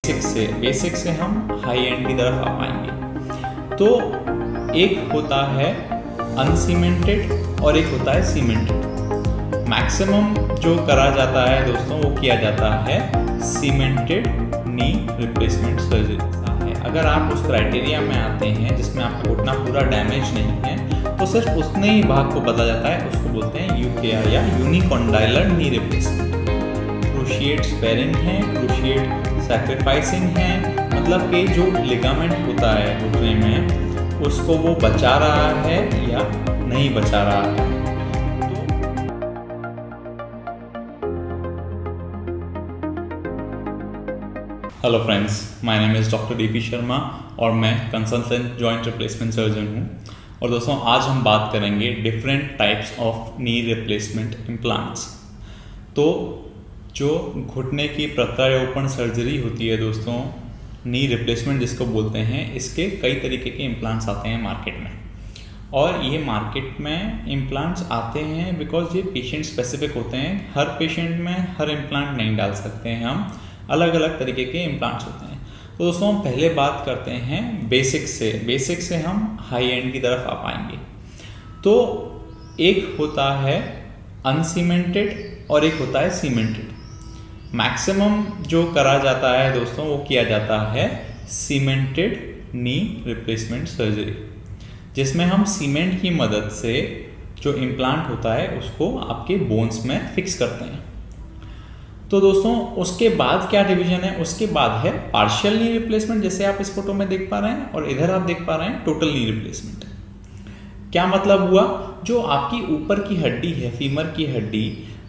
Basic से हम high and की तरफ आ पाएंगे। तो एक होता है अनसीमेंटेड और एक होता है सीमेंटेड। मैक्सिमम जो करा जाता है दोस्तों वो किया जाता है सीमेंटेड नी रिप्लेसमेंट सर्जरी। अगर आप उस क्राइटेरिया में आते हैं जिसमें आपका घुटना पूरा डैमेज नहीं है तो सिर्फ उतने ही भाग को बदला जाता है, उसको बोलते हैं यूकेआर या यूनिकॉन्डाइलर नी रिप्लेसमेंट। क्रूशिएट स्पेरिंग है, क्रूशिएट सैक्रिफाइसिंग है, मतलब कि जो लिगामेंट होता है घुटने में उसको वो बचा रहा है या नहीं बचा रहा है। Hello friends, my name is doctor DP Sharma और मैं कंसल्टेंट जॉइंट रिप्लेसमेंट सर्जन हूँ। और दोस्तों आज हम बात करेंगे different types of knee replacement implants. तो जो घुटने की प्रत्यारोपण सर्जरी होती है दोस्तों, नी रिप्लेसमेंट जिसको बोलते हैं, इसके कई तरीके के इम्प्लांट्स आते हैं मार्केट में। और ये मार्केट में इम्प्लांट्स आते हैं बिकॉज ये पेशेंट स्पेसिफिक होते हैं। हर पेशेंट में हर इम्प्लांट नहीं डाल सकते हैं हम, अलग अलग तरीके के इम्प्लांट्स होते हैं। तो दोस्तों हम पहले बात करते हैं बेसिक से हम हाई एंड की तरफ आ पाएंगे। तो एक होता है अनसीमेंटेड और एक होता है सीमेंटेड। मैक्सिमम जो करा जाता है दोस्तों वो किया जाता है सीमेंटेड नी रिप्लेसमेंट सर्जरी, जिसमें हम सीमेंट की मदद से जो इम्प्लांट होता है उसको आपके बोन्स में फिक्स करते हैं। तो दोस्तों उसके बाद क्या डिवीजन है, उसके बाद है पार्शियल नी रिप्लेसमेंट, जैसे आप इस फोटो में देख पा रहे हैं, और इधर आप देख पा रहे हैं टोटल नी रिप्लेसमेंट। क्या मतलब हुआ, जो आपकी ऊपर की हड्डी है, फीमर की हड्डी,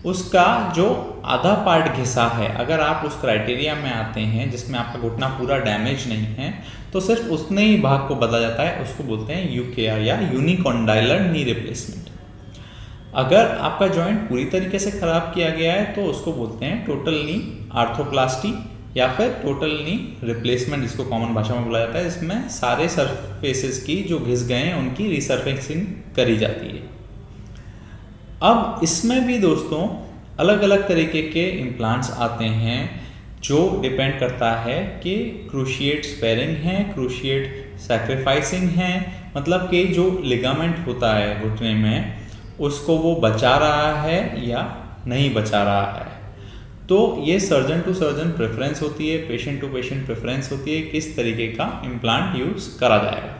उसका जो आधा पार्ट घिसा है, अगर आप उस क्राइटेरिया में आते हैं जिसमें आपका घुटना पूरा डैमेज नहीं है तो सिर्फ उतने ही भाग को बदला जाता है, उसको बोलते हैं यूकेआर या यूनिकॉन्डाइलर नी रिप्लेसमेंट। अगर आपका जॉइंट पूरी तरीके से खराब किया गया है तो उसको बोलते हैं टोटल नी आर्थोप्लास्टी या फिर टोटल नी रिप्लेसमेंट, जिसको कॉमन भाषा में बोला जाता है। इसमें सारे सरफेसेस की जो घिस गए हैं उनकी रिसर्फेसिंग करी जाती है। अब इसमें भी दोस्तों अलग अलग तरीके के इम्प्लांट्स आते हैं, जो डिपेंड करता है कि क्रूशिएट स्पेरिंग है, क्रूशिएट सैक्रिफाइसिंग है, मतलब कि जो लिगामेंट होता है घुटने में उसको वो बचा रहा है या नहीं बचा रहा है। तो ये सर्जन टू सर्जन प्रेफरेंस होती है, पेशेंट टू पेशेंट प्रेफरेंस होती है किस तरीके का इम्प्लांट यूज़ करा जाएगा।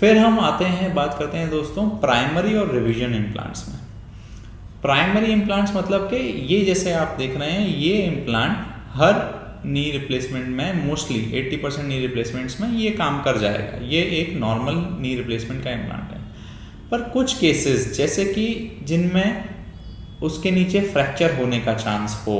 फिर हम आते हैं, बात करते हैं दोस्तों प्राइमरी और रिवीजन इम्प्लांट्स में। प्राइमरी इम्प्लांट्स मतलब कि ये जैसे आप देख रहे हैं, ये इम्प्लांट हर नी रिप्लेसमेंट में मोस्टली 80% नी रिप्लेसमेंट्स में ये काम कर जाएगा। ये एक नॉर्मल नी रिप्लेसमेंट का इम्प्लांट है। पर कुछ केसेस जैसे कि जिनमें उसके नीचे फ्रैक्चर होने का चांस हो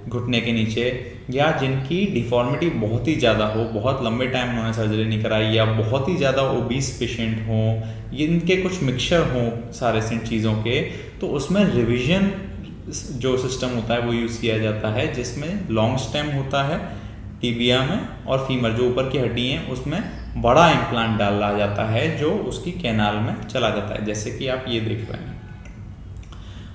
घुटने के नीचे, या जिनकी डिफॉर्मिटी बहुत ही ज़्यादा हो, बहुत लंबे टाइम उन्होंने सर्जरी नहीं कराई, या बहुत ही ज़्यादा ओबीस पेशेंट हों, इनके कुछ मिक्सचर हों सारे चीज़ों के, तो उसमें रिवीजन जो सिस्टम होता है वो यूज़ किया जाता है, जिसमें लॉन्ग स्टेम होता है टिबिया में, और फीमर जो ऊपर की हड्डी है उसमें बड़ा इम्प्लांट डाला जाता है जो उसकी कैनाल में चला जाता है, जैसे कि आप ये देख रहे हैं।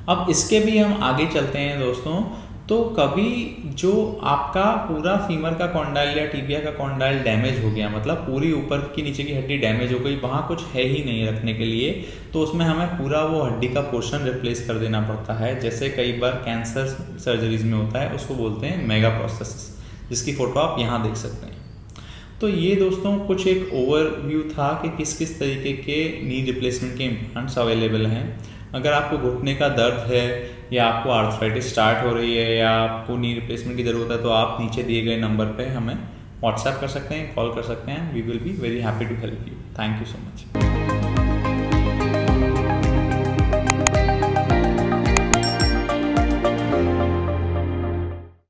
अब इसके भी हम आगे चलते हैं दोस्तों। तो कभी जो आपका पूरा फीमर का कॉन्डाइल या टिबिया का कॉन्डाइल डैमेज हो गया, मतलब पूरी ऊपर की नीचे की हड्डी डैमेज हो गई, वहाँ कुछ है ही नहीं रखने के लिए, तो उसमें हमें पूरा वो हड्डी का पोर्शन रिप्लेस कर देना पड़ता है। जैसे कई बार कैंसर सर्जरीज में होता है, उसको बोलते हैं मेगा प्रोस्थेसिस, जिसकी फ़ोटो आप यहाँ देख सकते हैं। तो ये दोस्तों कुछ एक ओवरव्यू था कि किस किस तरीके के नी रिप्लेसमेंट के इम्प्लांट्स अवेलेबल हैं। अगर आपको घुटने का दर्द है, या आपको आर्थराइटिस स्टार्ट हो रही है, या आपको नी रिप्लेसमेंट की ज़रूरत है, तो आप नीचे दिए गए नंबर पे हमें व्हाट्सएप कर सकते हैं, कॉल कर सकते हैं। We will be very happy to help you. Thank you so much.